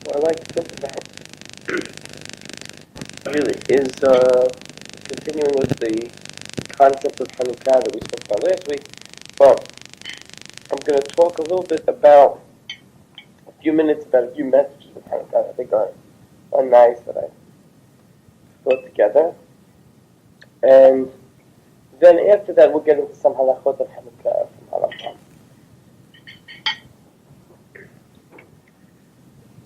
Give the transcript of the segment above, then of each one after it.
what I like to talk about really is continuing with the concept of Hanukah that we spoke about last week. But I'm going to talk a little bit about a few messages of Hanukah that I think are nice that I put together. And then after that we'll get into some halachot of Hanukah from Halakha.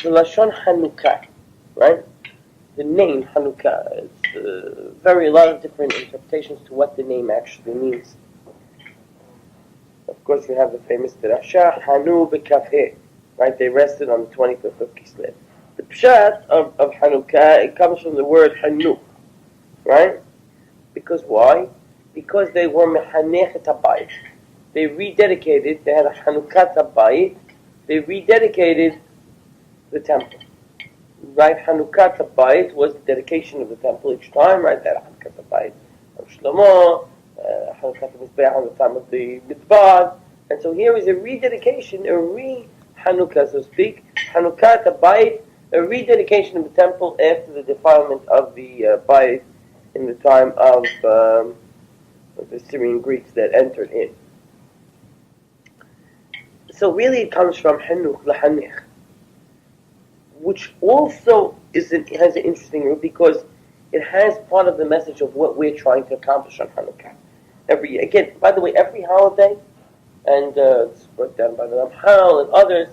The Lashon Hanukah, right? The name Hanukah is a lot of different interpretations to what the name actually means. Of course, you have the famous Drasha, Hanu b'kafeh, right? They rested on the 25th of Kislev. The pshat of Hanukah, it comes from the word Hanu, right? Because why? Because they were mehanechet habayit. They rededicated, they had a Hanukat habayit, they rededicated the temple. Right, Hanukat habayit was the dedication of the temple each time, right? That Hanukat habayit of Shlomo, Hanukat HaMizbeach on the time of the Midbar, and so here is a rededication, a re-Hanukkah, so to speak, Hanukat habayit, a rededication of the temple after the defilement of the bayit in the time of the Syrian Greeks that entered in. So really, it comes from Hanuch l'Hanich, which also has an interesting root because it has part of the message of what we're trying to accomplish on Hanukkah. Again, by the way, every holiday, and it's brought down by the Ramchal and others,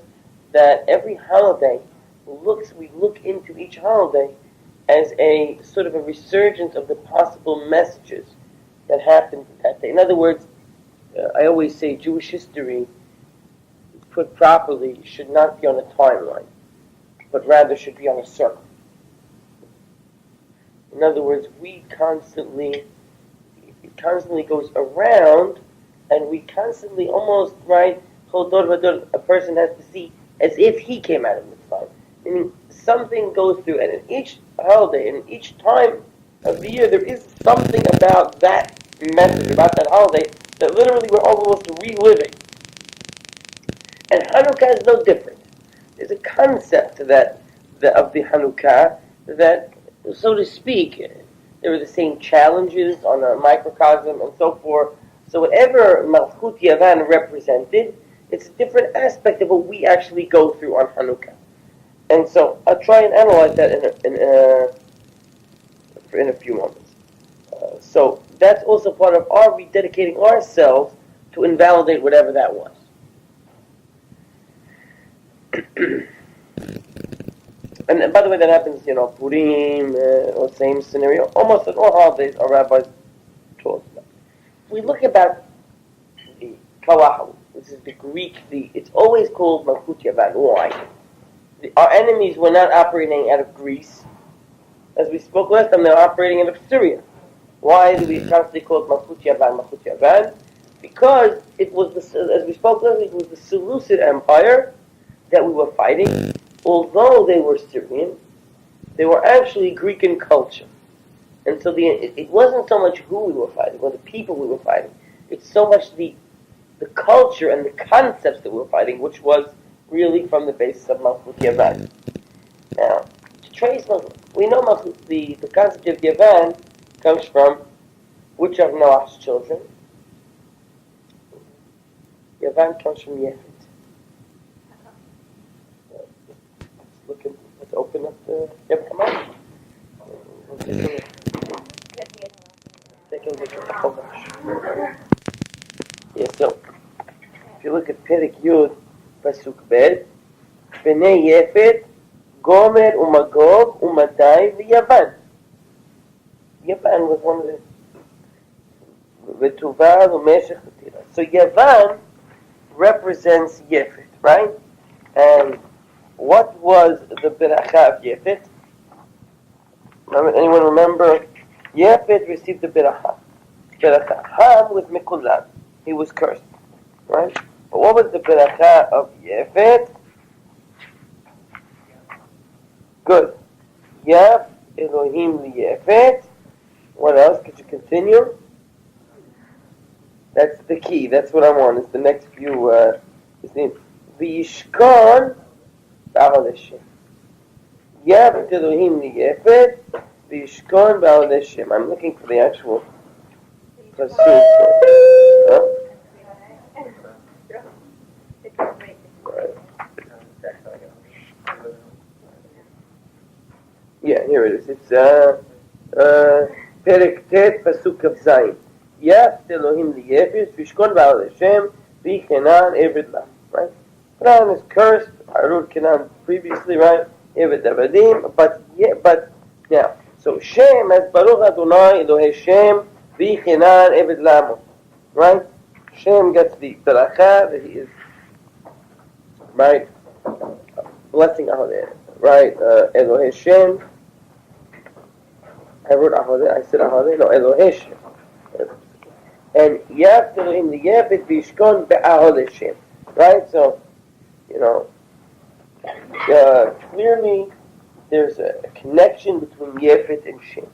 that every holiday we look into each holiday as a sort of a resurgence of the possible messages that happened that day. In other words, I always say Jewish history, put properly, should not be on a timeline, but rather should be on a circle. In other words, it constantly goes around, and we constantly almost, right, a person has to see as if he came out of Mitzvah. Meaning, something goes through, and in each holiday, in each time of the year, there is something about that message, about that holiday, that literally we're almost reliving. And Hanukkah is no different. There's a concept of the Hanukah that, so to speak, there are the same challenges on a microcosm and so forth. So whatever Malchut Yavan represented, it's a different aspect of what we actually go through on Hanukkah. And so I'll try and analyze that in a few moments. So that's also part of our rededicating ourselves to invalidate whatever that was. And by the way, that happens, Purim, or same scenario, almost in all holidays our rabbis taught us about. We look about the Kawahu, this is the Greek, it's always called Malchut Yavan. Why? Our enemies were not operating out of Greece. As we spoke last time, they were operating out of Syria. Why do we constantly call it Malchut Yavan? Because it was, as we spoke last week, it was the Seleucid Empire that we were fighting. Although they were Syrian, they were actually Greek in culture. And so it wasn't so much who we were fighting, or the people we were fighting. It's so much the culture and the concepts that we were fighting, which was really from the basis of Malchut Yavan. Now, to trace Malchut, we know the concept of Yavan comes from which of Noah's children? Yavan comes from Yefet. Let's open up the... come on. Take a look at the Chumash. Yeah, so, if you look at Perek Yud, Pasuk Bet, Bnei Yefet, Gomer, Umagog, Umadai, Yavan. Yavan was one of the... V'tuval, Umeshech, V'tira. So Yavan represents Yefet, right? And what was the beracha of Yefet? Anyone remember? Yefet received the beracha. Ham was Mikulam. He was cursed. Right? But what was the beracha of Yefet? Good. Yaf Elohim liyefet. What else? Could you continue? That's the key. That's what I want. It's the next few. His name. V'yishkon ba'al Hashem. Yav Elohim liyefet v'yishkon ba'alei Shem. I'm looking for the actual pasuk. Huh? Yeah, here it is. It's Perek Tet Pasuk of Zayin. Yav Elohim liyefet v'yishkon ba'alei Shem v'Kenan Eved Lam. Right? Kenan is cursed. I wrote Kenan previously, right? Eved Avadim, but now, so Shem as Baruch Adonai Elohei Shem v'Kenan Eved Lam. Right? Shem gets the beracha that he is, right, blessing Ahodeh, right? Elohei Shem. I wrote Ahodeh. I said Ahodeh. No, Elohei Shem. And Yav Elohim liyefet v'yishkon be'ahodeh Shem. Right? So, clearly there's a connection between Yefet and Shem.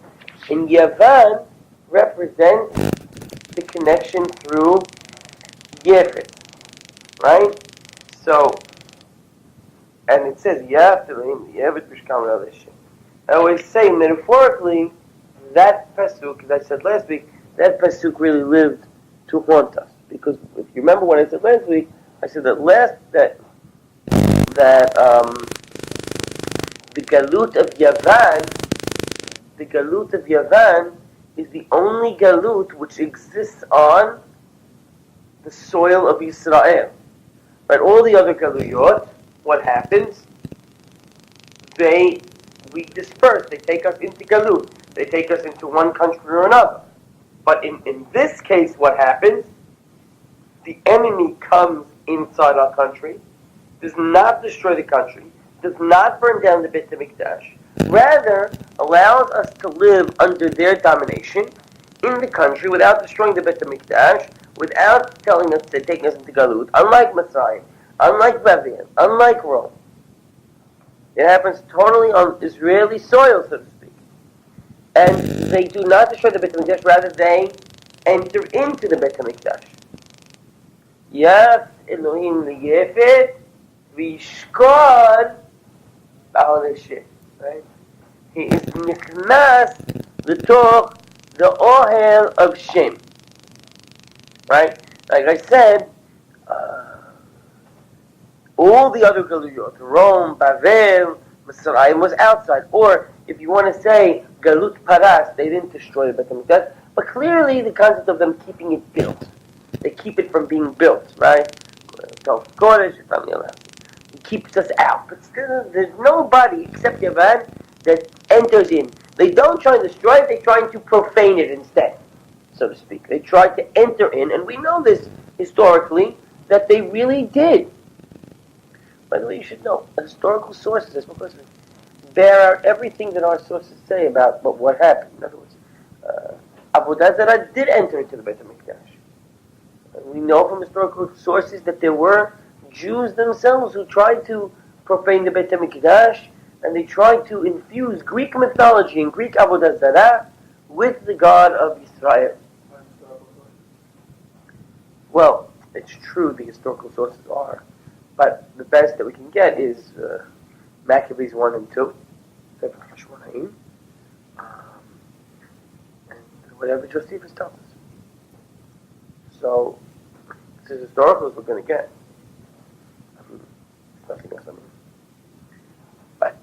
And Yavan represents the connection through Yefet. Right? So, and it says Yav Elohim liyefet v'yishkon be'ahodeh Shem. I always say metaphorically, that pasuk, as I said last week, that pasuk really lived to haunt us. Because if you remember what I said last week, I said that the galut of Yavan is the only galut which exists on the soil of Yisrael. Right? All the other galuyot, what happens? We disperse. They take us into galut. They take us into one country or another. But in this case, what happens? The enemy comes inside our country, does not destroy the country, does not burn down the Beit HaMikdash, rather allows us to live under their domination in the country without destroying the Beit HaMikdash, without telling us to take us into Galut, unlike Messiah, unlike Babylon, unlike Rome. It happens totally on Israeli soil, so to speak. And they do not destroy the Beit HaMikdash, rather they enter into the Beit HaMikdash. Yav Elohim liyefet v'yishkon ba'alei Shem. Right? He is nichnas l'toch the ohel of Shem. Right? Like I said, all the other galuyot, Rome, Bavel, Mitzrayim was outside. Or if you want to say Galut Paras, they didn't destroy the Beit HaMikdash, but clearly the concept of them keeping it built. They keep it from being built, right? It keeps us out. But still, there's nobody except Yavan that enters in. They don't try to destroy it, they're trying to profane it instead, so to speak. They try to enter in, and we know this historically, that they really did. By the way, you should know, historical sources, bear out everything that our sources say about what happened. In other words, Avodah Zarah did enter into the Beit HaMikdash. We know from historical sources that there were Jews themselves who tried to profane the Beit HaMikdash, and they tried to infuse Greek mythology and Greek Avodah Zarah with the God of Israel. Well, it's true the historical sources are, but the best that we can get is Maccabees 1 and 2, and whatever Josephus tells us. So, this is historical as we're going to get. Nothing else, But,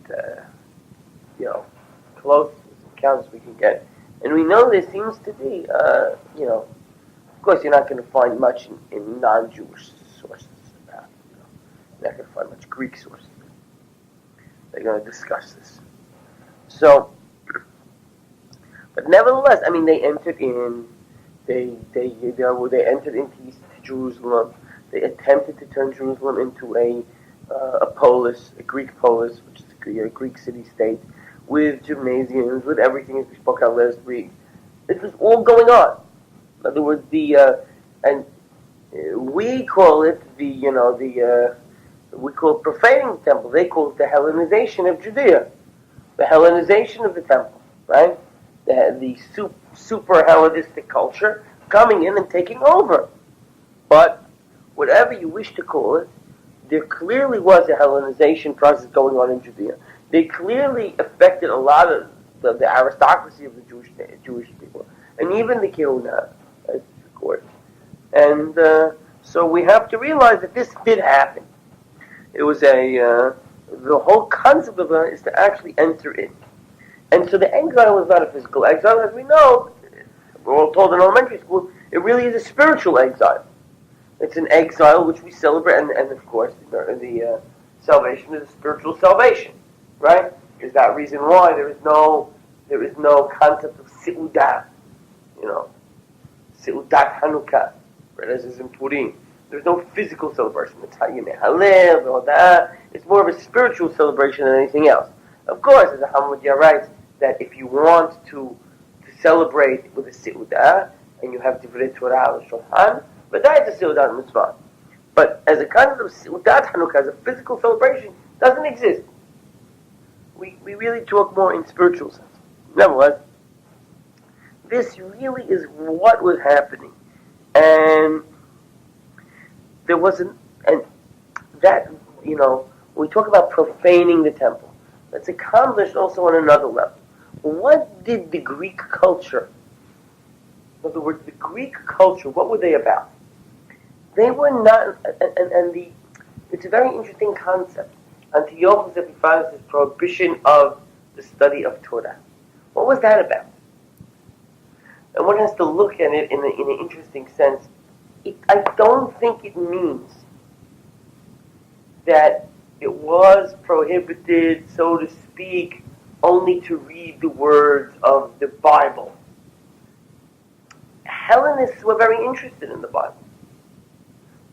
close accounts we can get. And we know there seems to be, of course you're not going to find much in non-Jewish sources about it. You're not going to find much Greek sources. They're going to discuss this. So, but nevertheless, they entered in. They entered into East Jerusalem. They attempted to turn Jerusalem into a polis, a Greek polis, which is a Greek city-state, with gymnasiums, with everything as we spoke out last week. This was all going on. In other words, we call it we call it profaning the temple. They call it the Hellenization of Judea, the Hellenization of the temple, right? The super Hellenistic culture coming in and taking over. But whatever you wish to call it, there clearly was a Hellenization process going on in Judea. They clearly affected a lot of the aristocracy of the Jewish people, and even the Kehuna, of course. And so we have to realize that this did happen. It was the whole concept of it is to actually enter in. And so the exile is not a physical exile, as we know. We're all told in elementary school, it really is a spiritual exile. It's an exile which we celebrate, and of course, the salvation is a spiritual salvation, right? Is that reason why there is no concept of seudah, seudat Hanukah, right? As is in Purim. There's no physical celebration. It's Hayim Halil, all that. It's more of a spiritual celebration than anything else. Of course, as Hanukkah writes, that if you want to celebrate with a seudah, and you have Divrei Torah or Shulchan, but that's a seudat mitzvah. But as a concept of seudat Hanukah, as a physical celebration, doesn't exist. We really talk more in spiritual sense. Nevertheless, this really is what was happening. And there wasn't, and that, we talk about profaning the temple. That's accomplished also on another level. What did the Greek culture, in other words, the Greek culture, what were they about? They were not, it's a very interesting concept. Antiochus Epiphanes' prohibition of the study of Torah. What was that about? And one has to look at it in an interesting sense. I don't think it means that it was prohibited, so to speak, only to read the words of the Bible. Hellenists were very interested in the Bible.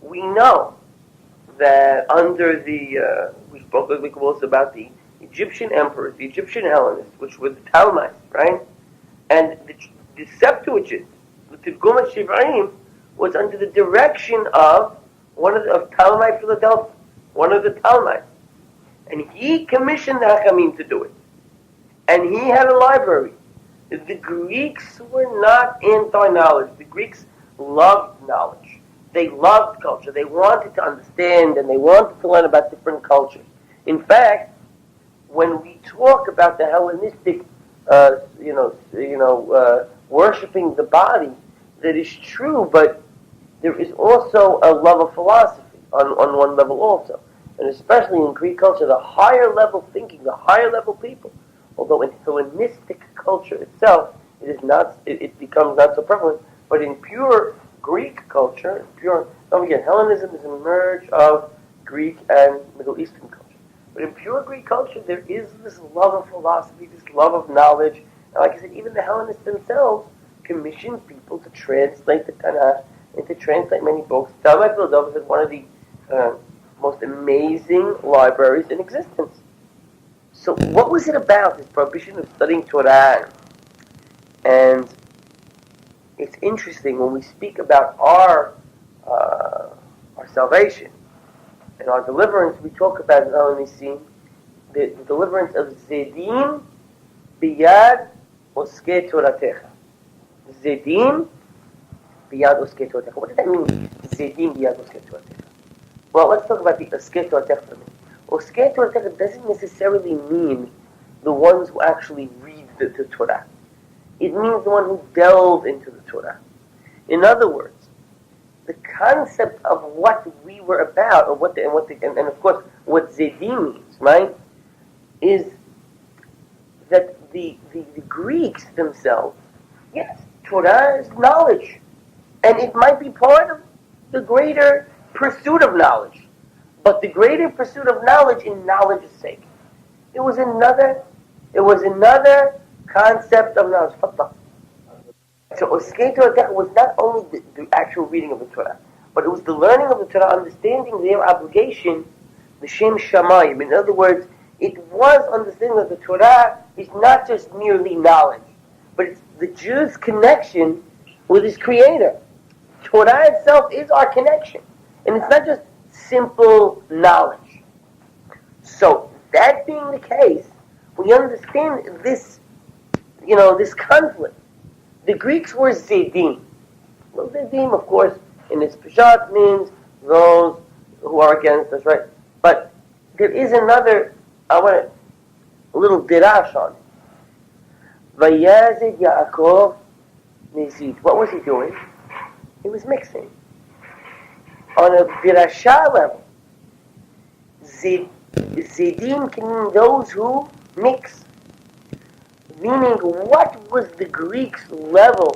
We know that under we spoke also about the Egyptian emperors, the Egyptian Hellenists, which were the Talmites, right? And the Septuagint, the Tirgum Shivraim, was under the direction of of Talmai Philadelphia, one of the Talmites. And he commissioned the Hachamim to do it. And he had a library. The Greeks were not anti-knowledge. The Greeks loved knowledge. They loved culture. They wanted to understand and they wanted to learn about different cultures. In fact, when we talk about the Hellenistic, worshiping the body, that is true, but there is also a love of philosophy on one level also. And especially in Greek culture, the higher level thinking, the higher level people, although in Hellenistic culture itself, it becomes not so prevalent, but in pure Greek culture, don't forget, Hellenism is a merge of Greek and Middle Eastern culture. But in pure Greek culture, there is this love of philosophy, this love of knowledge. And like I said, even the Hellenists themselves commissioned people to translate the Tanakh and to translate many books. Talmud Philadelphia is one of the most amazing libraries in existence. So what was it about, this prohibition of studying Torah? And it's interesting when we speak about our salvation and our deliverance, we talk about the deliverance of Zedim biyad oskei Toratecha. Zedim biyad oskei Toratecha. What does that mean, Zedim biyad oskei Toratecha? Well, let's talk about the oskei Toratecha for a minute. Oskei Toratecha doesn't necessarily mean the ones who actually read the Torah. It means the one who delve into the Torah. In other words, the concept of what we were about, and of course what Zedim means, right, is that the Greeks themselves, yes, Torah is knowledge, and it might be part of the greater pursuit of knowledge, but the greater pursuit of knowledge in knowledge's sake. It was another concept of knowledge. So Oskei Torah was not only the actual reading of the Torah, but it was the learning of the Torah, understanding their obligation, the Shem Shamayim. In other words, it was understanding that the Torah is not just merely knowledge, but it's the Jew's connection with his Creator. Torah itself is our connection, and it's not just simple knowledge. So, that being the case, we understand this, this conflict. The Greeks were Zedim. Well, Zedim, of course, in its Peshat means those who are against us, right? But there is another, a little dirash on it. Vayazid Yaakov Mezid. What was he doing? He was mixing. On a dirasha level, Zidim can mean those who mix. Meaning, what was the Greeks' level?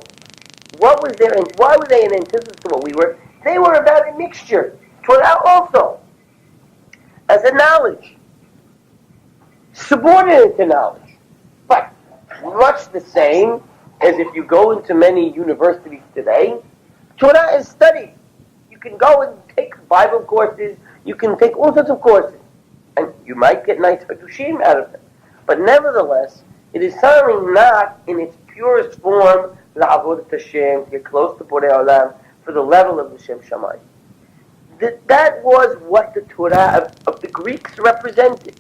What was their, why were they in antithesis to what we were? They were about a mixture. Torah also, as a knowledge, subordinate to knowledge, but much the same as if you go into many universities today. Torah is studied. You can go and take Bible courses. You can take all sorts of courses, and you might get nice hadushim out of them. But nevertheless, it is certainly not in its purest form la'avodat Hashem, to get close to Borei Olam, for the level of the Shem Shamayim. That was what the Torah of the Greeks represented.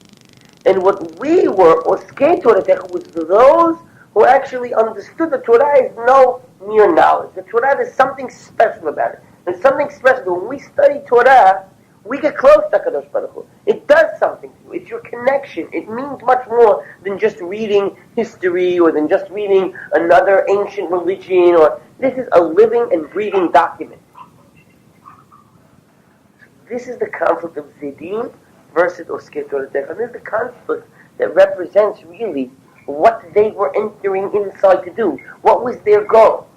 And what we were, Oskei Torah, was those who actually understood the Torah is no mere knowledge. The Torah is something special about it. And something special. When we study Torah, we get close to HaKadosh Baruch Hu. It does something to you. It's your connection. It means much more than just reading history or than just reading another ancient religion. Or this is a living and breathing document. This is the conflict of Zidim versus Oskei Torah. And this is the conflict that represents really what they were entering inside to do. What was their goal?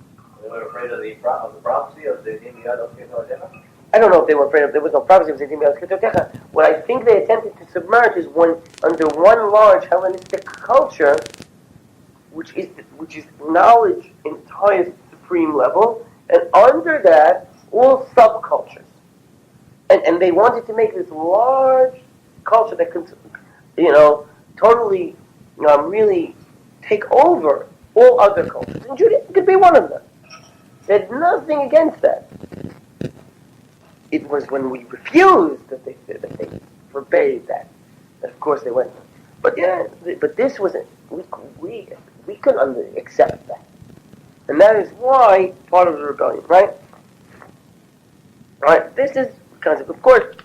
They were afraid of the prophecy of Zidim Yad Oskei Torah. I don't know if they were afraid of, there was no prophecy of Zidim Yad Oskei Torah. What I think they attempted to submerge is under one large Hellenistic culture, which is knowledge in its highest supreme level, and under that, all subcultures. And they wanted to make this large culture that could, totally, really take over all other cultures. And Judaism could be one of them. They had nothing against that. It was when we refused that they forbade that. And of course they went. But this wasn't. We couldn't accept that, and that is why part of the rebellion, right? Right. This is the concept. Of course,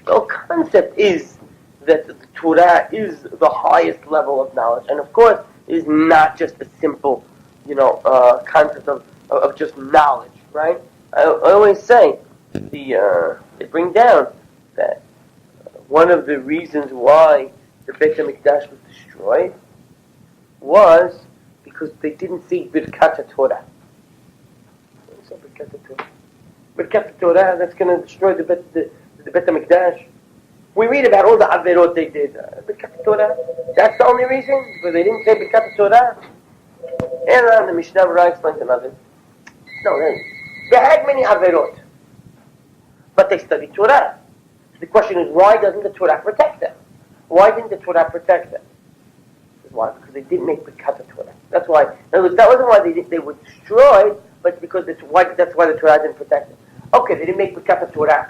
the whole concept is that the Torah is the highest level of knowledge, and of course, it is not just a simple, concept of just knowledge, right? I always say they bring down that one of the reasons why the Beit HaMikdash was destroyed was because they didn't see Birkat Torah. So Birkat Torah. Birkat Torah, that's going to destroy the Beit HaMikdash. We read about all the averot they did. Birkat Torah, that's the only reason? Because they didn't say Birkat Torah? And the Mishnah Berurah explains another. No, they had many averot, but they studied Torah. The question is, why doesn't the Torah protect them? Why didn't the Torah protect them? Why? Because they didn't make Birkat Torah. That's why. In other words, that wasn't why they were destroyed, but because that's why the Torah didn't protect them. Okay, they didn't make Birkat Torah.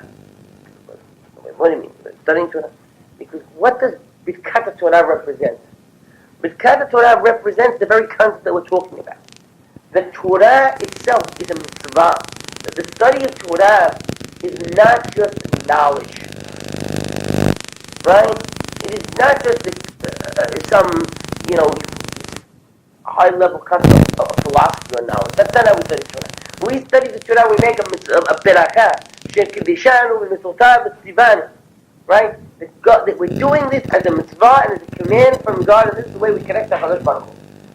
What do you mean? They're studying Torah. Because what does Birkat Torah represent? Birkat Torah represents the very concept that we're talking about. The Torah itself is a mitzvah. The study of Torah is not just knowledge, right? It is not just some, high-level concept of philosophy or knowledge. That's not how we study Torah. When we study the Torah, we make a beracha, shekedishanu v'mitzvotav v'tzivanu, right? That we're doing this as a mitzvah and as a command from God, and this is the way we connect to HaKadosh Baruch Hu.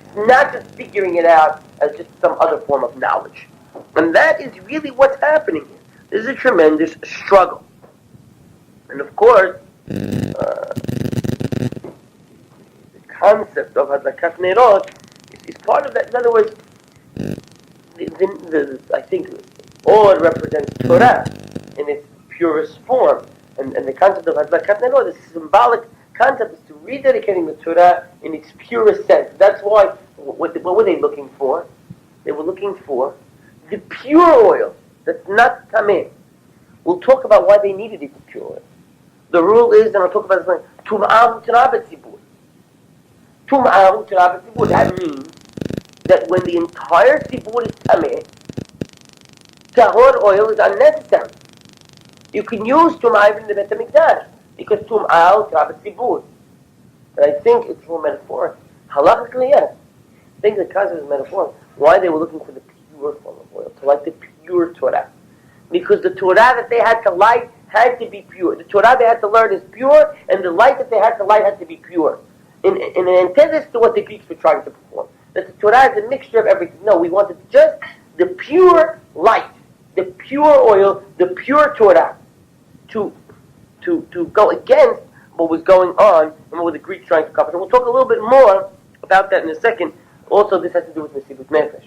It's not just figuring it out as just some other form of knowledge. And that is really what's happening here. This is a tremendous struggle. And of course, the concept of Hadlakat Nerot is part of that. In other words, I think all it represents Torah in its purest form. And the concept of Hadlakat Nerot, the symbolic concept, is to rededicating the Torah in its purest sense. That's why, what were they looking for? They were looking for the pure oil that's not tameh. We'll talk about why they needed it, the pure oil. The rule is, and I'll talk about this later, Tum'ah u'tara b'tzibur. Tum'ah u'tara b'tzibur, that means that when the entire tzibur is tameh, tahor oil is unnecessary. You can use Tum'ah in the Beit HaMikdash, because Tum'ah u'tara b'tzibur. But I think it's more metaphoric. Halachically, yes. I think the concept is metaphoric. Why they were looking for the pure form of oil, to light the pure Torah. Because the Torah that they had to light had to be pure. The Torah they had to learn is pure, and the light that they had to light had to be pure. In an antithesis to what the Greeks were trying to perform. That the Torah is a mixture of everything. No, we wanted just the pure light, the pure oil, the pure Torah to go against what was going on and what were the Greeks trying to accomplish. And we'll talk a little bit more about that in a second. Also, this has to do with Mesibut Nefesh.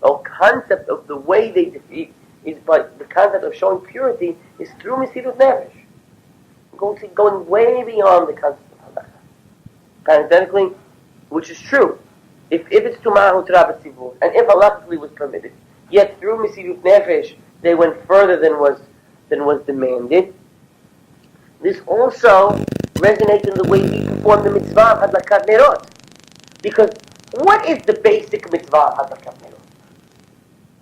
The whole concept of the way they defeat is by the concept of showing purity is through Mesibut Nefesh. Going way beyond the concept of Halakha. Parenthetically, which is true. If it's Tumah Utra B'Tzivur, and if Halachically was permitted, yet through Mesibut Nefesh they went further than was demanded. This also resonates in the way we perform the mitzvah of Hadlakat Nerot. Because what is the basic mitzvah of Hadlakat Nerot?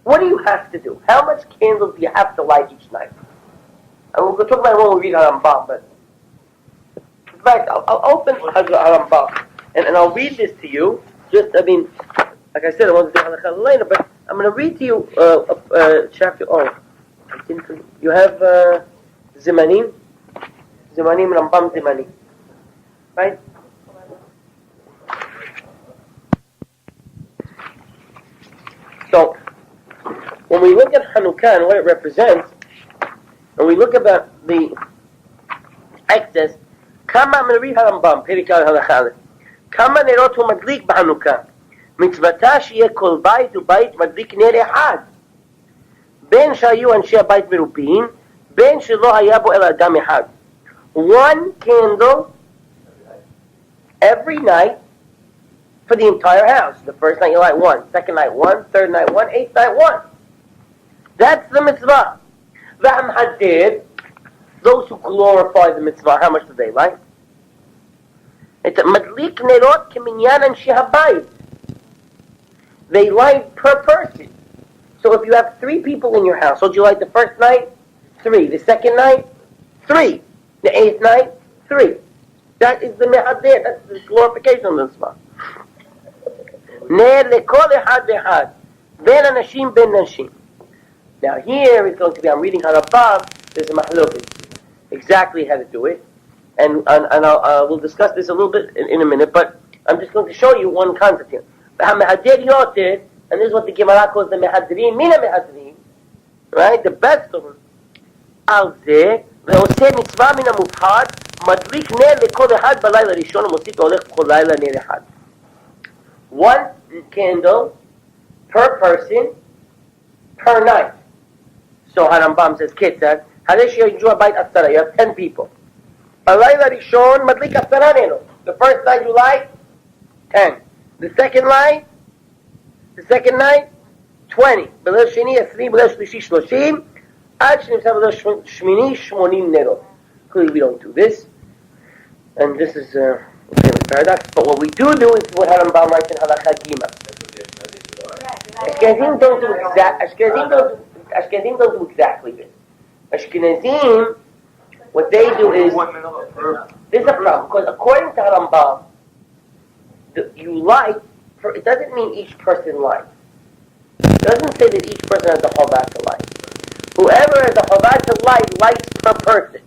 What do you have to do? How much candles do you have to light each night? And we'll talk about it when we read Harambam, but in fact, I'll open Harambam and I'll read this to you. Just, like I said, I want to do Halakha later, but I'm going to read to you chapter. You have Zimanim, Rambam Zimanim, right? So, when we look at Hanukah and what it represents, and we look about the excess, I'm going to read Harambam, Perikal Halakha. כמה נרות הוא מדליק בחנוכה? מצוותה שיהיה כל בית ובית מדליק נר אחד. בין שהיו אנשי הבית מרובים, בין שלא היה בו אלא אדם אחד. One candle every night for the entire house. The first night you light one, second night one, third night one, eighth night one. That's the mitzvah. והמחדד, those who glorify the mitzvah, how much do they light? It's a madlik nerot keminyan anshe habayit. They light per person. So if you have 3 people in your house, so you light the first night, 3. The second night, 3. The 8th night, 3. That is the mehader. That's the glorification of the mitzvah. Ner lekol echad echad. Ben anashim ben nashim. Now here it's going to be, I'm reading Harambam, there's a mahloket. Exactly how to do it. And we'll discuss this a little bit in a minute, but I'm just going to show you one concept here. And this is what the Gemara calls the mehadrin, mina mehadrin, right? The best of them. Al zeh, ve'oseh mitzvah min hamubhad, madlik ner lekol echad balayla rishon, mosif ve'olech b'chol layla ner echad. 1 candle per person per night. So Harambam says, Ketzad, haresh yajua bayit asara, you have 10 people. Balayla rishon madlik asara nero. The first night you light, 10. The second night, 20. B'leil sheni 20, b'leil shlishi 30. Ad shnimsa b'leil shmini 80 nero. Clearly we don't do this. And this is a famous paradox. But what we do is what Harambam writes in Halakha Gima. Ashkenazim don't do exactly this. Ashkenazim, what they do is, this is a problem, because according to Rambam, you light, it doesn't mean each person lights. It doesn't say that each person has the chovah to light. Whoever has the chovah to light, lights per person.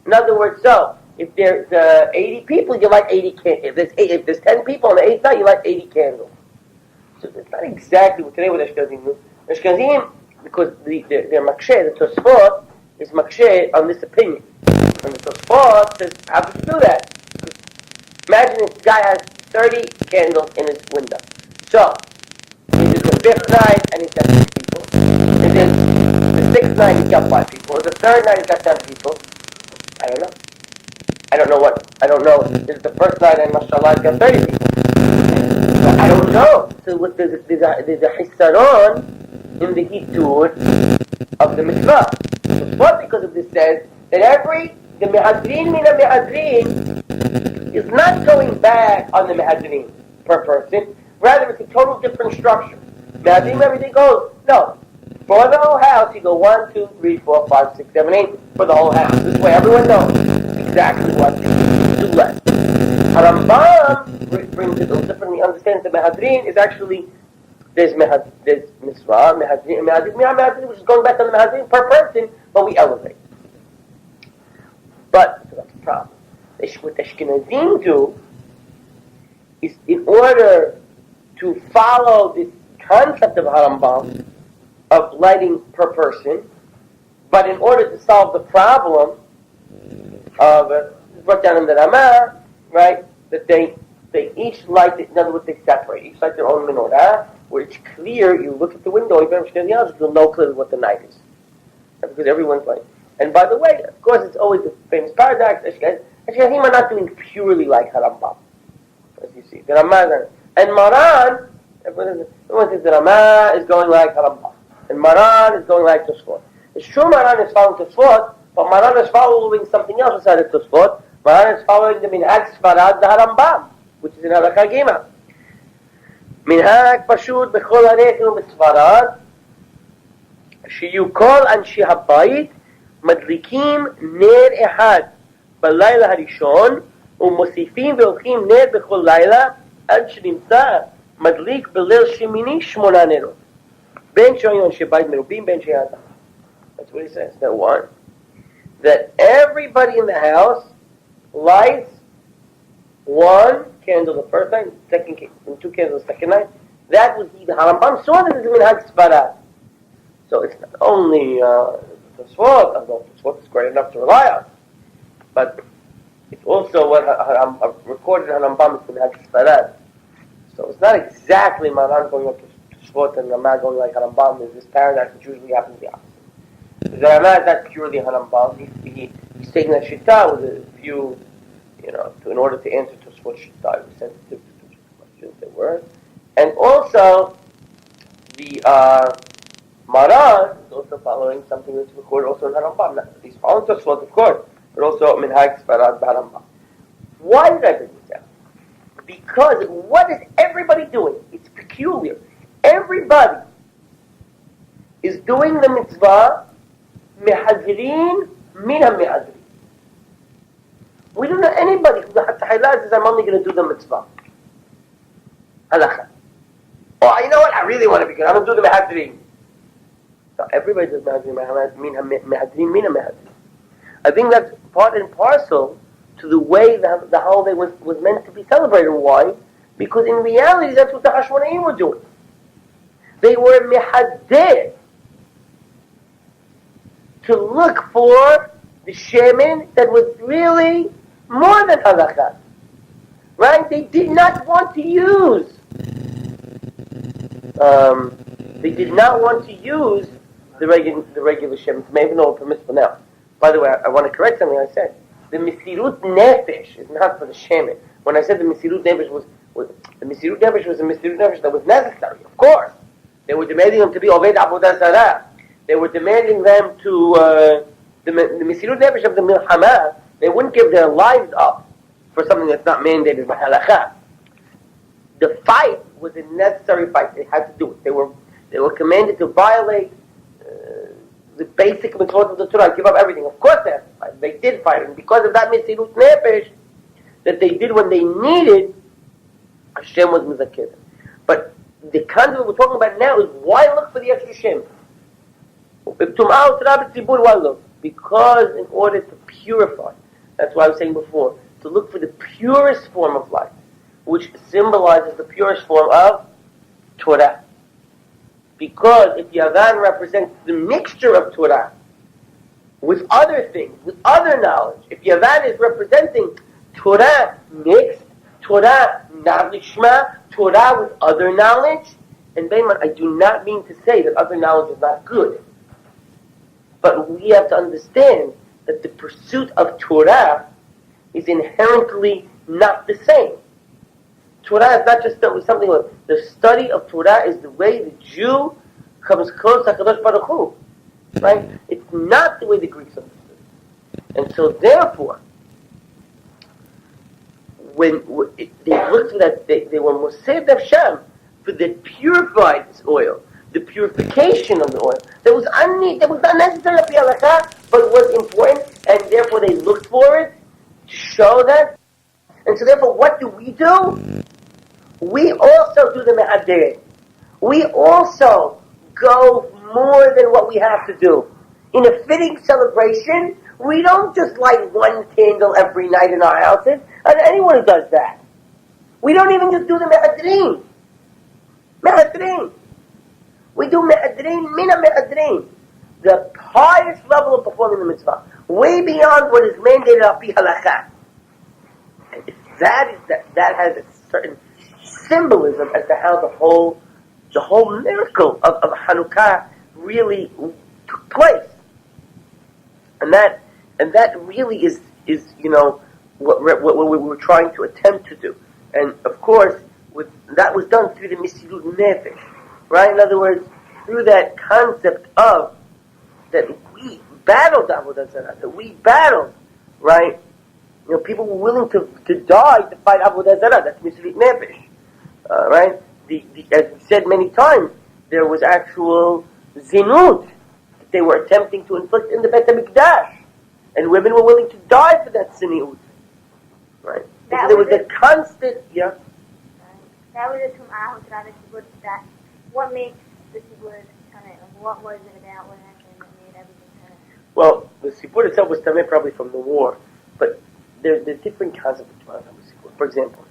In other words, so, if there's 80 people, you light 80 candles. If there's 10 people on the 8th night, you light 80 candles. So it's not exactly what Ashkenazim do. Ashkenazim, because their makshe, the Tosfot, is makshe on this opinion. And the Tosfot says, how could you do that? Imagine this guy has 30 candles in his window. So, it's the 5th night and he's got 6 people. And then the 6th night he's got 5 people. Or the 3rd night he's got 10 people. I don't know. This is the first night and mashallah he's got 30 people. So I don't know. So there's a hisaron in the hitur of the mitzvah. But because of this says that the mehadrin mina mehadrin is not going back on the mehadrin per person. Rather, it's a total different structure. Mehadrin, everything goes. No. For the whole house, you go 1, 2, 3, 4, 5, 6, 7, 8 for the whole house. This way everyone knows exactly what to do less. Rambam brings it a little differently. Understands that Mehadrin is actually there's Mitzvah, Mehadrin, which is going back to the Mehadrin per person, but we elevate. But so that's the problem. What the Ashkenazim do is, in order to follow this concept of Harambam of lighting per person, but in order to solve the problem of brought down in the Ramah, right? That they each light it. In other words, they separate. Each light their own menorah, where it's clear. You look at the window, you'll know clearly what the night is, because everyone's lighting. And by the way, of course, it's always the famous paradox. Ashkenazim are not doing purely like Harambam, as you see. The Ramah and Maran, everyone says the Ramah is going like Harambam, and Maran is going like Tosfot. It's true, Maran is following Tosfot, but Maran is following something else besides Tosfot. Maran is following the Minhag Sfarad, the Harambam, which is in Hanukah Gima. Minhag Pashut bechol harechim b'Sfarad, shiyu kol anshi habayit מדליקים נר אחד בלילה הראשון ומוסיפים והולכים נר בכל לילה עד שנמצא מדליק בליל שמיני 8 נרות בין שהיו אנשי בית מרובים בין שהיה אדם. That's what he says. That one, that everybody in the house lights 1 candle the first night, second and 2 candles the second night. That would be the Harambam saw that is Minhag Sfarad. So it's not only Tosfot, although Tosfot is great enough to rely on, but it's also what recorded Harambam is Minhag Sfarad. So it's not exactly Maran going up to Tosfot and Ramah going like Harambam. There's this paradox which usually happens the opposite. The Ramah is not purely Harambam. He's taking that Shita with a few, in order to answer Tosfot Shita. It was sensitive to the questions there were. And also, the Maran is also following something that's recorded also in Harambam. He's following Tosfot, of course, but also Minhag Sfarad Harambam. Why did I bring this down? Because what is everybody doing? It's peculiar. Everybody is doing the mitzvah mehadrin min ha-mehadrin. We don't know anybody who says, I'm only going to do the mitzvah. Halakha. Oh, you know what? I really want to be good. I'm going to do the mehadrin. So everybody does mehadrin min ha-mehadrin. I think that's part and parcel to the way the holiday was meant to be celebrated. Why? Because in reality, that's what the Hashmonaim were doing. They were mehader to look for the shemen that was really more than halakha. Right? They did not want to use. They did not want to use the regular shemen. Maybe no permissible now. By the way, I want to correct something I said. The Mesirut Nefesh is not for the Shemin. When I said the Mesirut Nefesh was the Mesirut Nefesh was a Mesirut Nefesh that was necessary, of course. They were demanding them to be Oved Avodah Zarah. They were demanding them to, the Mesirut Nefesh of the Milchama, they wouldn't give their lives up for something that's not mandated by halakha. The fight was a necessary fight. They had to do it. They were commanded to violate the basic mitzvot of the Torah, give up everything. Of course they had to fight. They did fight. And because of that Mesirut Nefesh that they did when they needed, Hashem was mizakeh. But the concept we're talking about now is why look for the extra Shem? Because in order to purify, that's what I was saying before, to look for the purest form of life, which symbolizes the purest form of Torah. Because if Yavan represents the mixture of Torah with other things, with other knowledge, if Yavan is representing Torah mixed, Torah not lishma, Torah with other knowledge, and Beiman, I do not mean to say that other knowledge is not good. But we have to understand that the pursuit of Torah is inherently not the same. Torah is not just something like the study of Torah is the way the Jew comes close to HaKadosh Baruch Hu. Right? It's not the way the Greeks understood it. And so therefore, when they looked at that, they were Moseh Hashem for the purified oil, the purification of the oil. That was not necessary of the halakha, but was important, and therefore they looked for it to show that And so therefore, what do? We also do the me'adeh. We also go more than what we have to do. In a fitting celebration, we don't just light one candle every night in our houses, and anyone who does that. We don't even just do the me'adrin. Me'adrin. We do me'adrin, mina me'adrin. The highest level of performing the mitzvah. Way beyond what is mandated al pi halakha. And that has a certain symbolism as to how the whole miracle of Hanukah really took place. And that really is what we were trying to attempt to do. And of course, that was done through the Mesilut Nefesh, right? In other words, through that concept of that we battled Avodah Zarah, that we battled, right? People were willing to die to fight Avodah Zarah. That's Mesilut Nefesh, right? As we said many times, there was actual zinut that they were attempting to inflict in the Beit HaMikdash, and women were willing to die for that zinut, right? So there was a constant, yeah. That was a tum'ah with Rabbi that what makes the Sibur Tameh? What was it about? What happened that made everything Tameh? Well, the Sibur itself was Tameh probably from the war, but there's different concepts of tum'ah from the Sibur. For example,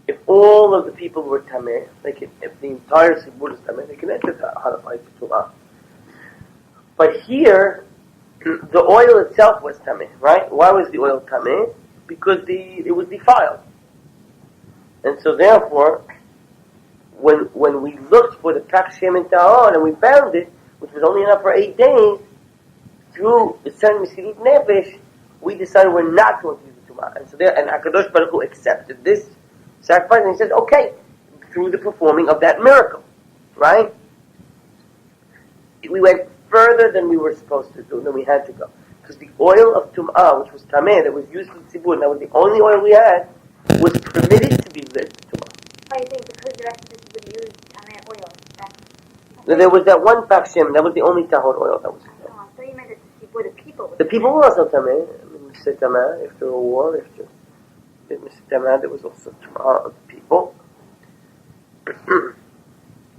if all of the people were Tameh, if the entire Sibur is Tameh, they can enter the Harafai Tum'ah. But here, the oil itself was Tameh, right? Why was the oil Tameh? Because it was defiled. And so therefore, when we looked for the Kach Shem and Ta'on and we found it, which was only enough for 8 days, through the Sen Mesilut Nefesh, we decided we're not going to use the Tum'ah. And so and HaKadosh Baruch Hu accepted this sacrifice, and he says, okay, through the performing of that miracle, right? We went further than we were supposed to do, than we had to go. Because the oil of Tum'ah, which was Tameh, that was used for Tzibur, and that was the only oil we had, was permitted to be lit Tum'ah. I think because the rest of this would use Tameh oil. So there was that one Pakshim, that was the only Tahor oil that was there. Oh, so you meant that the people. The people were also Tameh. I mean, we said Tameh after a war, Tameh, there was also Tum'ah of the people.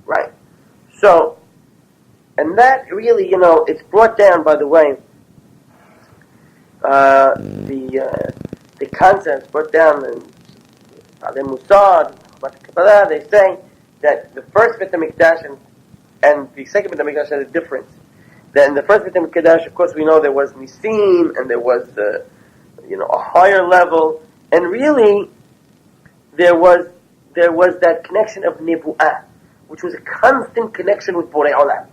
Right. So, and that really, it's brought down, by the way, the concepts brought down in the Musad, Kabbalah, they say that the first Beit HaMikdash and the second Beit HaMikdash had a difference. That in the first Beit HaMikdash, of course, we know there was Nisim, and there was, a higher level, and really, there was that connection of Nebu'ah, which was a constant connection with Borei Olam.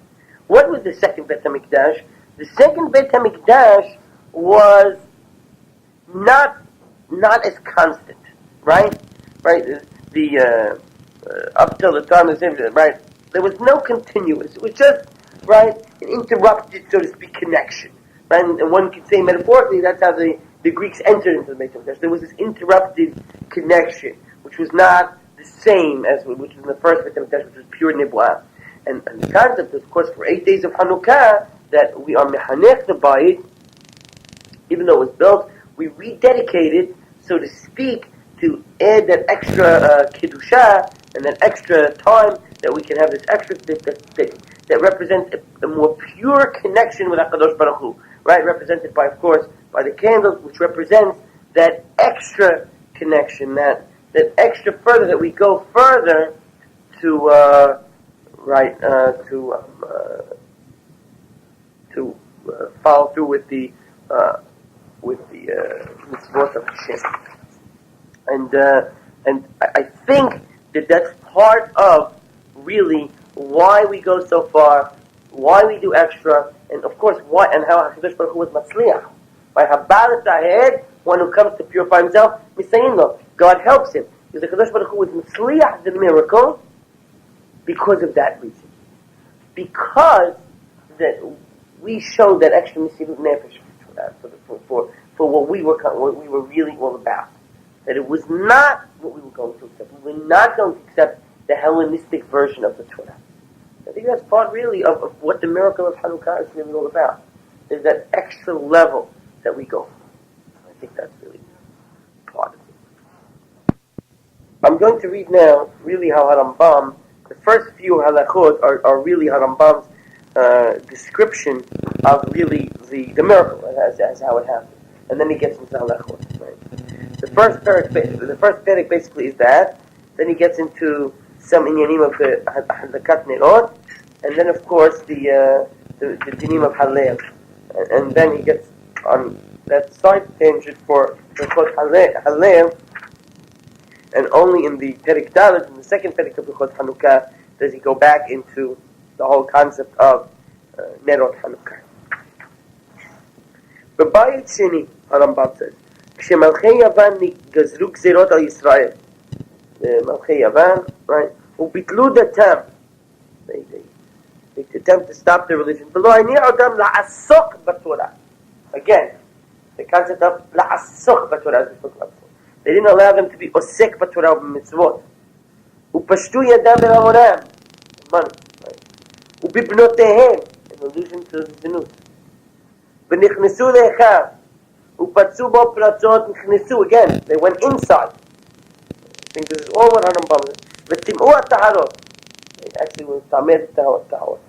What was the second Beit HaMikdash? The second Beit HaMikdash was not as constant, right? Right? Up till the time of the right? There was no continuous. It was just, right, an interrupted, so to speak, connection. Right? And one could say metaphorically, that's how the Greeks entered into the Beit HaMikdash. There was this interrupted connection, which was not the same as which was in the first Beit HaMikdash, which was pure Nebu'ah. And the concept, of course, for 8 days of Hanukah, that we are mehanech the bayit, even though it was built, we rededicated, so to speak, to add that extra Kiddushah and that extra time that we can have this extra that represents a more pure connection with HaKadosh Baruch Hu, right? Represented by, of course, by the candles, which represents that extra connection, that extra further, that we go further to, follow through with the mitzvot of Hashem. And I think that's part of really why we go so far, why we do extra, and of course why and how HaKadosh Baruch Hu was matzliach. By Habalat Ahed, one who comes to purify himself, Misayin, God helps him. Because HaKadosh Baruch Hu was matzliach the miracle because of that reason. Because that we showed that extra Mesilut Nefesh for what we were really all about. That it was not what we were going to accept. We were not going to accept the Hellenistic version of the Torah. I think that's part really of what the miracle of Hanukah is really all about. Is that extra level that we go for. I think that's really part of it. I'm going to read now really how Harambam, the first few halachot are really Harambam's description of really the miracle as how it happened. And then he gets into halachot. Right? The first parak basically is that. Then he gets into some inyanim of the halakat nerot, and then of course the dinim of halel, and then he gets on that side tangent for Bechot halel, and only in the Perek Dalet, in the second Perek of Bechot Hanukah, does he go back into the whole concept of nerot Hanukah. בבית שני, הרמב"ם says, כשמלכי יוון גזרו גזירות על ישראל, מלכי יוון, right, וביטלו דתם, they attempt to stop their religion, ולא הניעו אותם לעסוק בתורה. Again, the concept of לעסוק בתורה, as we spoke about before. They didn't allow them to be עוסק בתורה ובמצוות. ופשטו ידם ברמונם, money, right, ובבנותיהם, in allusion to זנות. ונכנסו לאחיו, ופצעו בו פרצות, נכנסו, again, they went inside. I think this is all what Hanukah is. וטימאו הטהרות, they actually will טמא את הטהרות.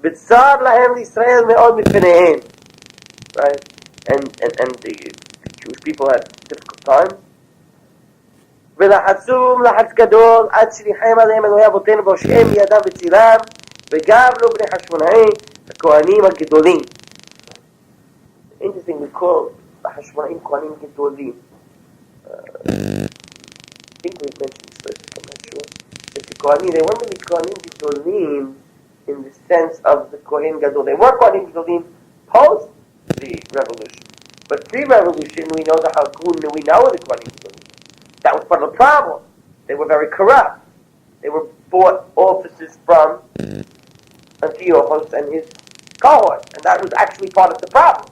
וצר להם לישראל מאוד מפניהם, right? And the Jewish people had difficult times. ולחצום לחץ גדול, עד שליחם עליהם אלוהי אבותינו והושיעם מידם וצילם, וגבלו בני חשמונאי, הכהנים הגדולים. Interesting, we call Hashmonaim Kohanim Gedolim. I think we mentioned this first, I'm not sure. That the Kohanim, they weren't really Kohanim Gedolim in the sense of the Kohen Gadol. They were Kohanim Gedolim post the revolution. But pre-revolution, we know the Halkun, we know the Kohanim Gedolim. That was part of the problem. They were very corrupt. They were bought offices from Antiochus and his cohort. And that was actually part of the problem.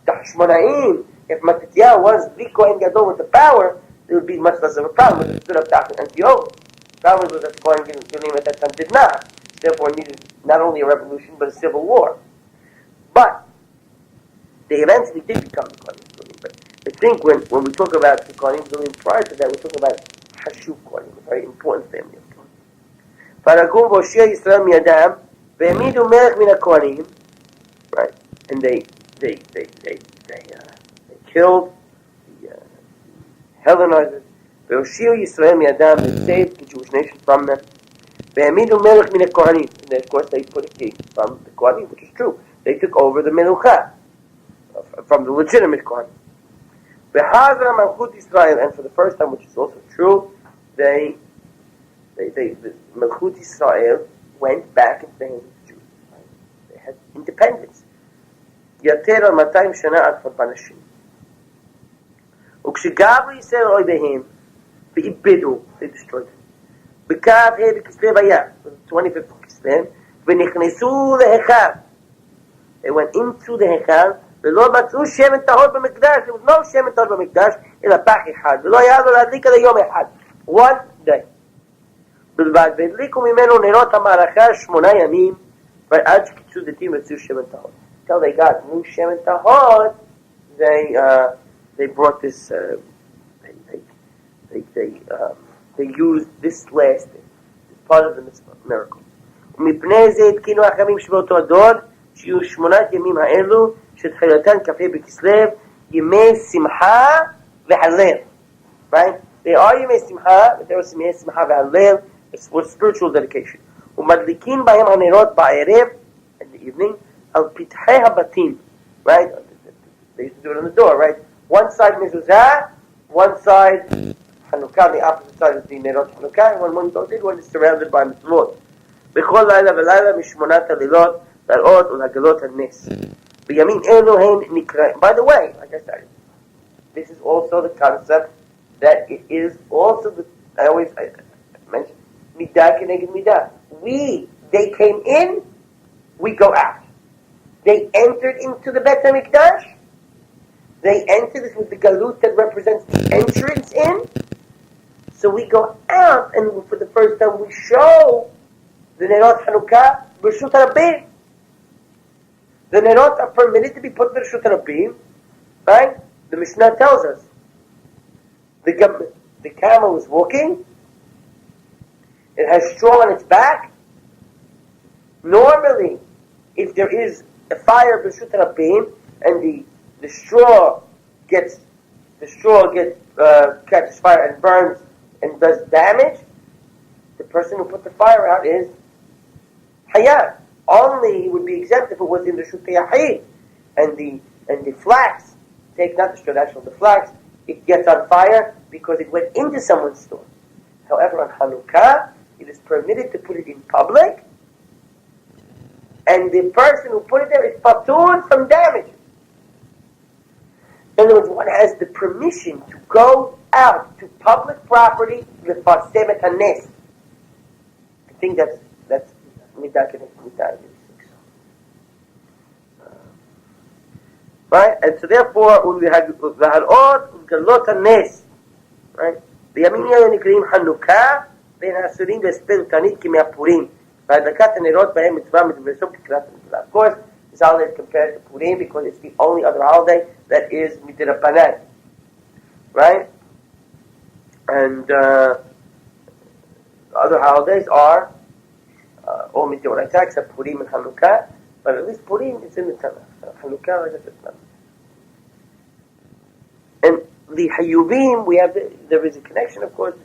The Hashmonaim, if Matityahu was the Kohen Gadol with the power, there would be much less of a problem if it stood up to Antiochus. The problem was that the Kohen Gadol at that time did not. Therefore, needed not only a revolution, but a civil war. But they eventually did become the Kohen Gadol. But I think when we talk about the Kohen Gadol prior to that, we're talking about Hashuv Kohen, a very important family of Kohen. Faragum v'oshia Yisrael miyadam, ve'emidu melech min ha-Kohanim, right? And they killed the Hellenizers. Ve'oshiu Yisrael miyadam, they saved the Jewish nation from them. Ve'emidu melech min ha-Kohanim, and then of course they put a king from the Kohanim, which is true. They took over the Meluchah from the legitimate Kohanim. Ve'hazra Malchut Yisrael, and for the first time, which is also true, the Malchut Yisrael went back into the hands of the Jews. Right? They had independence. יותר על 200 שנה עד חורבן השני. וכשגברו ישראל אויביהם ואיבדו, they destroyed them. בקו ה' בכסלו היה, 25th of Kislev, ונכנסו להיכל. They went into the היכל, ולא מצאו שמן טהור במקדש, there was no שמן טהור במקדש, אלא פח אחד, ולא היה לו להדליק על היום אחד, one day. בלבד, והדליקו ממנו נרות המערכה 8 ימים, ועד שקיצו דתיים מצאו שמן טהור. Until they got new Shem and Tahor, they brought this. They used this last thing. It's part of the miracle. ומפני זה התקינו החכמים שבאותו הדור, שיהיו 8 ימים האלו, שתחילתן כ"ה בכסלו, ימי שמחה והלל. Right? They are ימי שמחה, but there was ימי שמחה והלל. It's for spiritual dedication. ומדליקים בהם הנרות בערב, in the evening, al pitchei habatim, right? They used to do it on the door, right? One side mezuzah, one side Hanukah, the opposite side is the nerot Hanukah, and one did one is surrounded by mitzvot. B'chol layla v'layla mishmonat halilot l'alot u'lagalot hanes. B'yamin elu hein nikra. By the way, like I said, this is also the concept that it is also the. I mention midah keneged midah. They came in, we go out. They entered into the Bet HaMikdash. They entered, this was the galut that represents the entrance in. So we go out, and for the first time we show the Nerot Hanukah, B'Reshut HaRabim. The Nerot are permitted to be put in B'Reshut HaRabim, right? The Mishnah tells us. The the camel is walking, it has straw on its back. Normally, if there is a fire b'shut Rabbein and the straw catches fire and burns and does damage, the person who put the fire out is Hayat. Only would be exempt if it was in the Shut Yahid. And the flax, take not the straw, actually the flax, it gets on fire because it went into someone's store. However, on Hanukah, it is permitted to put it in public, and the person who put it there is patur from damage. In other words, one has the permission to go out to public property lefarsem et hanes. I think that's midah. Right? And so therefore, right? בימים אלה נקראים חנוכה בין האסורים והספר תענית כמהפורים והדלקת הנרות בהם מצווה מדברסום כקריאת המגילה. Of course, this holiday is compared to Purim because it's the only other holiday that is midirabanan. Right? And other holidays are all midoraita except Purim and Hanukah, but at least Purim is in the Tanakh. Hanukah is in the Tanakh. And the Hayubim, there is a connection, of course,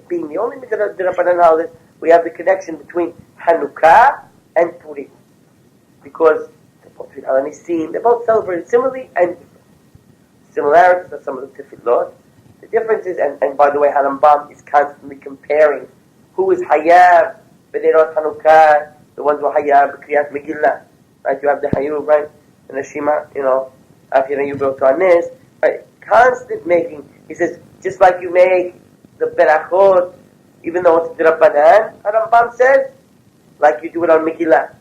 being the only Midirabanan holiday, we have the connection between Hanukah and Purim. Because they're both Nisim, they're both celebrated similarly and similarities are some of the tefillot. The difference is, and by the way, Harambam is constantly comparing who is Hayav, B'nerot Hanukah, the ones who are Hayav, B'kriyat Megillah. Right, you have the Hayub, right, and the Shema, after Hayub go to Anes, right, constant making. He says, just like you make the berachot, even though it's D'Rabbanan, Harambam says, like you do it on Megillah.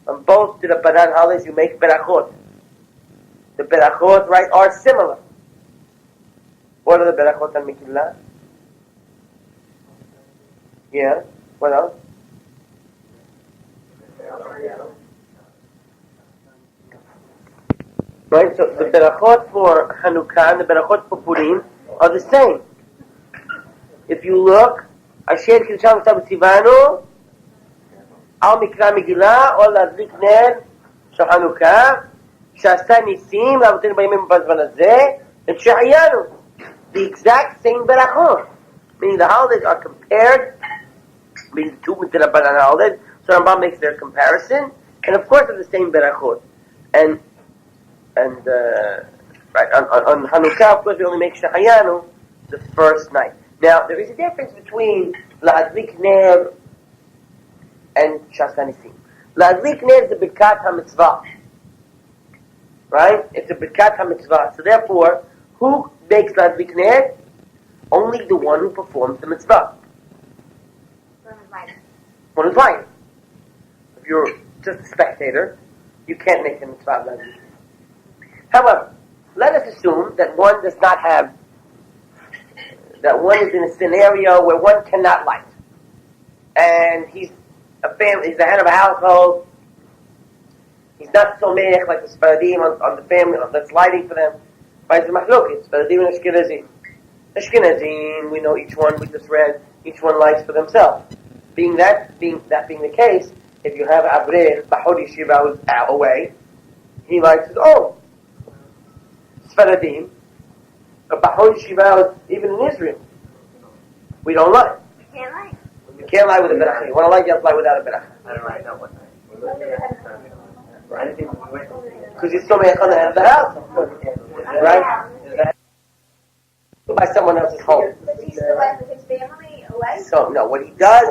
On both D'Rabbanan holidays, you make berachot. The berachot, right, are similar. What are the berachot on Megillah? Yeah, what else? Right, so the berachot for Hanukah and the berachot for Purim are the same. If you look, Asher Kirsham Tzivanu, Al Mikra Megillah, or Ladlik Ner Shal Hanukah, Shasta Nisim, Lavotin Bayimim Bazman Hazeh, and Shehayanu. The exact same berachot. Meaning the holidays are compared, meaning the two Midirabanan holidays, so Rambam makes their comparison, and of course they're the same berachot. And right, on Hanukah, of course, we only make Shehayanu the first night. Now, there is a difference between La'adlik Ner and Shasta Nisim. La'adlik Ner is a Birkat HaMitzvah. Right? It's a Birkat HaMitzvah. So therefore, who makes La'adlik Ner? Only the one who performs the mitzvah. One who's lighting. If you're just a spectator, you can't make the mitzvah of La'adlik Ner. However, let us assume that one does not have, that one is in a scenario where one cannot light. And he's the head of a household. He's not so meich like the Sfaradim on the family that's lighting for them. But it's a machlokes, Sfaradim and Ashkenazim. Ashkenazim, we know each one, we just read, each one lights for themselves. Being the case, if you have Avrech, Bahor Yeshiva who's away, he lights his own. Sfaradim, a Bahor Yeshiva, even in Israel, we don't light. You can't light. You can't light with a beracha. You want to light, you have to light without a beracha. I don't write down what night. Because you're still making the head of the house. Right? By someone else's home. Does he still live with his family away? So, no, what he does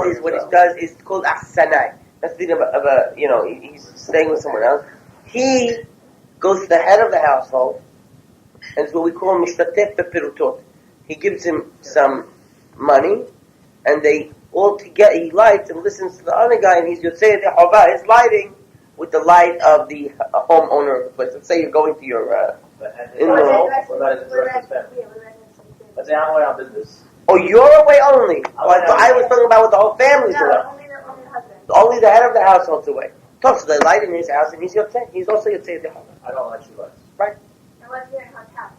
is called ahsanai. That's the thing of a, he's staying with someone else. He goes to the head of the household, and it's what we call mishtatef bepirutot. He gives him some money, and they all together, he lights and listens to the other guy, and he's yotzei de'chava, his lighting with the light of the homeowner of the place. Let's say you're going to your in-law. Let's say I'm away on business. Oh, you're away only. I was talking about with the whole family's away. Only the husband. Only the head of the household's away. So they light in his house, and he's yotzei. He's also yotzei de'chava. I don't like shoe lights. Right. And what's your hotel?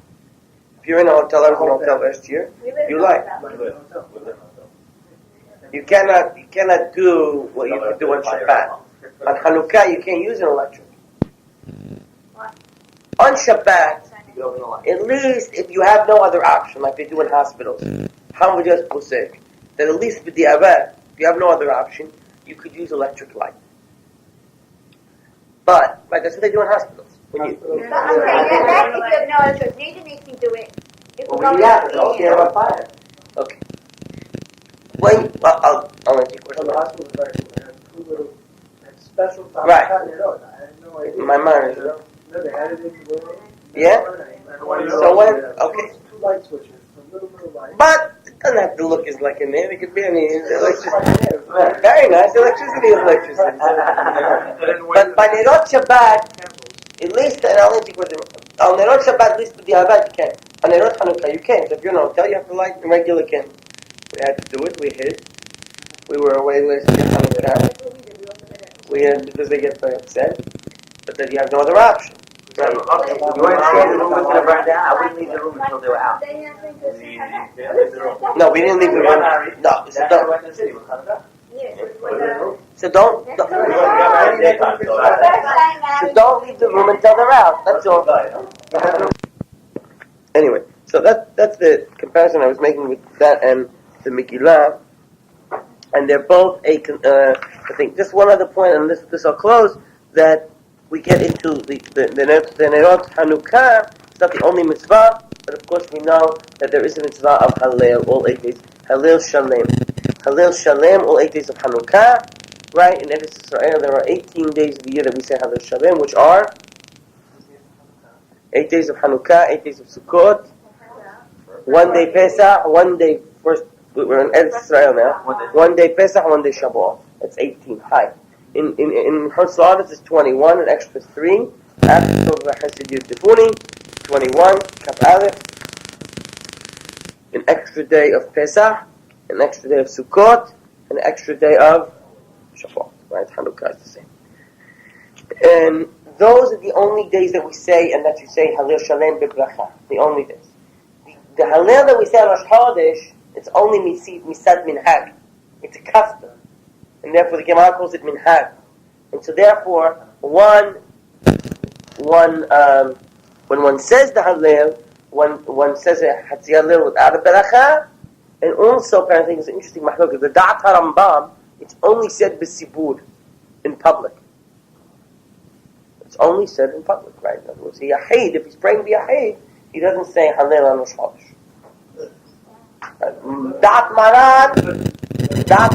If you're in a hotel, I was in a hotel last year. You like. You cannot do what you could do on Shabbat. On Hanukah, you can't use an electric. On Shabbat, at least if you have no other option, like they do in hospitals, how would just posek? That at least with the Abad, if you have no other option, you could use electric light. But, like that's what they do in hospitals. When you, Okay, that's if you have no other choice. Nature makes me do it. If we're going about fire. Okay. When, I'll answer your question. The hospital have two little special time. Right. I had no idea. My mind is. No, they had it in the room. Yeah? So when, okay. Two light switches, little light. But it doesn't have to look as like in there. It could be any electricity. Very nice. Electricity is electricity. But by Nerot Shabbat, at least, and I'll answer your question. On Nerot Shabbat, at least with the Abad, you can. On Nerot Hanukah, you can't. So if you're in a hotel, you have to light a regular candle. We had to do it. We hid. We were away last year Hanukah. We had, because they get very upset. But then you have no other option. Right. You weren't scared the room was going to burn down? I wouldn't leave the room until they were out. No, we didn't leave the room. No, so don't. So don't leave the room until they're out. That's all. Anyway, so that's the comparison I was making with that and the Megillah, and they're both I think just one other point, and this I'll close, that we get into the Nerot Hanukah. It's not the only mitzvah, but of course we know that there is a mitzvah of Hallel, all 8 days. Hallel Shalem. Hallel Shalem, all 8 days of Hanukah. Right? In Eretz Israel, there are 18 days of the year that we say Hallel Shalem, which are 8 days of Hanukah, 8 days of Sukkot, 1 day Pesach, 1 day first. We're in Eretz Israel now. 1 day Pesach, 1 day Shavuot. That's 18. High. In Hurtzlavis it's 21, an extra 3. After Tov Chesed Yud Tifuni, 21, Kaf Aleph, an extra day of Pesach, an extra day of Sukkot, an extra day of Shavuot. Right? Hanukah is the same. And those are the only days that we say, and that you say Hallel Shalem Bebracha. The only days. The Hallel that we say on Rosh Chodesh, it's only Misad Minhag. It's a custom. And therefore the Gemara calls it minhag. And so therefore, when one says the Hallel, one says a Hatzi Hallel without a beracha, and also apparently it's an interesting mahlok, the Da'at HaRambam, it's only said b'sibur, in public. It's only said in public, right? In other words, if he's praying b'Yahid, he doesn't say Hallel on Rosh Chodesh. Da'at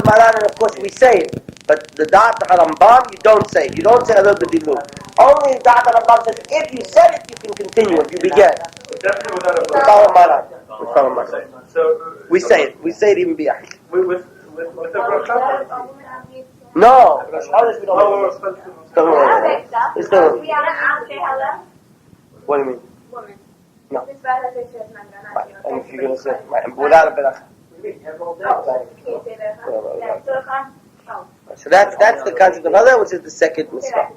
Maran, and of course we say it. But the Da'at HaRambam, you don't say it. You don't say Hallel b'Dilu. Only the Da'at HaRambam says, if you said it, you can continue if you began. Definitely without a We follow Maran. So We say it. We say it even b'Yahid. with the Rosh No, Rosh Chodesh we don't say it. It's still. We have to say hello. What do you mean? Woman. No. This brother says she has none, Right. And if you're going to say, right, and without a beracha. you can't say that, huh? Yeah, Yeah, so if I'm, So that's the concept of Hallel, which is the second mitzvah.